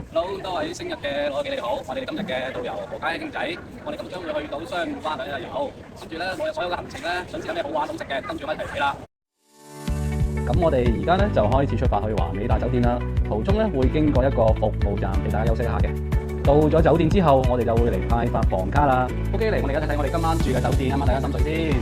Hello，多位星日嘅老友記你好，我哋今日嘅導遊何家兄仔，我哋今日將會去到雙灣兩日遊，跟住咧我哋所有嘅行程咧，想知有咩好玩好食嘅，跟住我一齊睇啦。咁我哋而家咧就開始出發去華美大酒店啦，途中咧會經過一個服務站俾大家休息一下嘅。到咗酒店之後，我哋就會嚟派發房卡啦。OK， 嚟我哋而家睇睇我哋今晚住嘅酒店，啱啱大家心水先。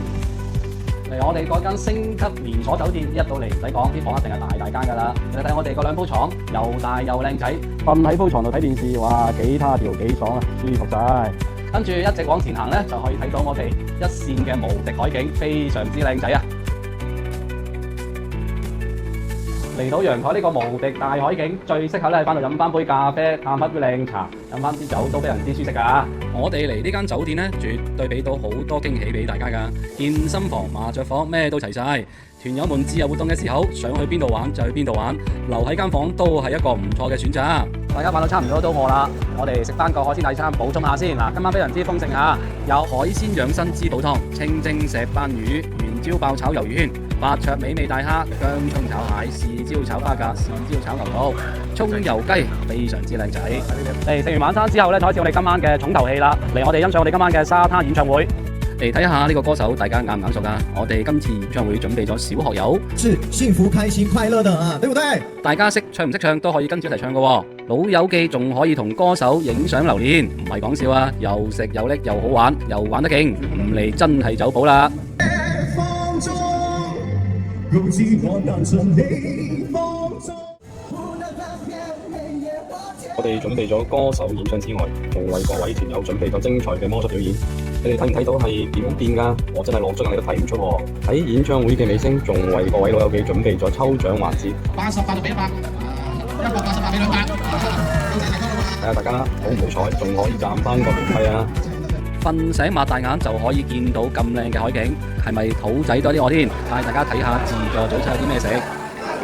嚟我哋嗰間星級連鎖酒店，一到嚟唔使講，啲房一定係大間㗎啦。你睇我哋嗰兩鋪床，又大又靚仔，瞓喺鋪床度睇電視，哇幾他條幾爽啊，舒服晒。跟住一直往前行咧，就可以睇到我哋一線嘅無敵海景，非常之靚仔啊！嚟到陽台呢個無敵大海景，最適合咧喺翻度飲翻杯咖啡，嘆翻杯靚茶，飲翻支酒都非常之舒適㗎。我哋嚟呢間酒店咧，絕對俾到好多驚喜俾大家㗎。健身房、麻雀房咩都齊晒。團友們自由活動嘅時候，想去邊度玩就去邊度玩，留喺間房都係一個唔錯嘅選擇。大家玩到差唔多都餓啦，我哋食翻個海鮮大餐補充下先。嗱，今晚非常之豐盛嚇，有海鮮養生滋補湯、清蒸石斑魚、元椒爆炒魷魚圈、白灼美味大蝦、薑葱炒蟹、豉椒炒花甲、豉椒炒牛肚、葱油雞，非常之靚仔。嚟食完晚餐之後咧，就開始我哋今晚嘅重頭戲啦。嚟我哋欣賞我哋今晚嘅沙灘演唱會。嚟睇下呢個歌手，大家眼唔眼熟啊？我哋今次演唱會準備咗小學友，是幸福、開心、快樂的啊，對不對？大家識唱唔識唱都可以跟住一齊唱㗎喎。老友記仲可以同歌手影相留念，唔係講笑啊！又食又叻又好玩，又玩得勁，唔嚟真係走寶啦！我哋準備咗歌手演唱之外，仲為各位團友準備咗精彩嘅魔術表演。你哋睇唔睇到係點變㗎？我真係攞咗你都睇唔出喎。喺演唱會嘅尾聲，仲為各位老友記準備咗抽獎環節。88就俾100，188俾200。睇下大家好唔好彩，仲可以賺翻個名費啊！瞓醒擘大眼就可以見到咁靚嘅海景，係咪肚仔多啲餓添？帶大家睇下自助早餐有啲咩食。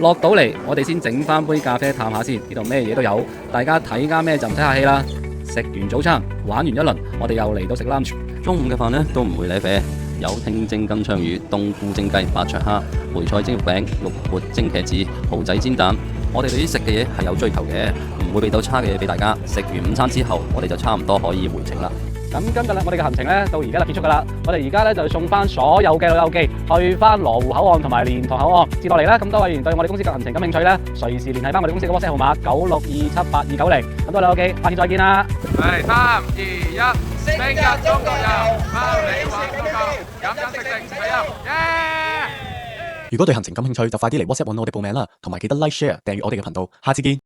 落到嚟，我哋先整翻杯咖啡嘆下先，呢度咩嘢都有。大家睇啱咩就唔使客氣啦。食完早餐，玩完一輪，我哋又嚟到食 lunch。中午嘅飯呢都唔會舐啡，有清蒸金槍魚、冬菇蒸雞、白灼蝦、梅菜蒸肉餅、肉末蒸茄子、蠔仔煎蛋。我哋對啲食嘅嘢係有追求嘅，唔會俾到差嘅嘢俾大家。食完午餐之後，我哋就差唔多可以回程啦。咁今日我哋嘅行程咧到而家就結束㗎啦。我哋而家咧就送翻所有嘅老友記去翻羅湖口岸同埋蓮塘口岸。接落嚟咧，咁多位員對我哋公司嘅行程感興趣咧，隨時聯繫翻我哋公司嘅 WhatsApp 號碼96278290。咁多位老友記，下次再見啦！係3、2、1，星日中國遊，包你玩到夠，飲飲食食係啊，耶！如果對行程感興趣，就快啲嚟 WhatsApp 揾我哋報名啦，同埋記得 Like、Share、訂閱我哋嘅頻道。下次見。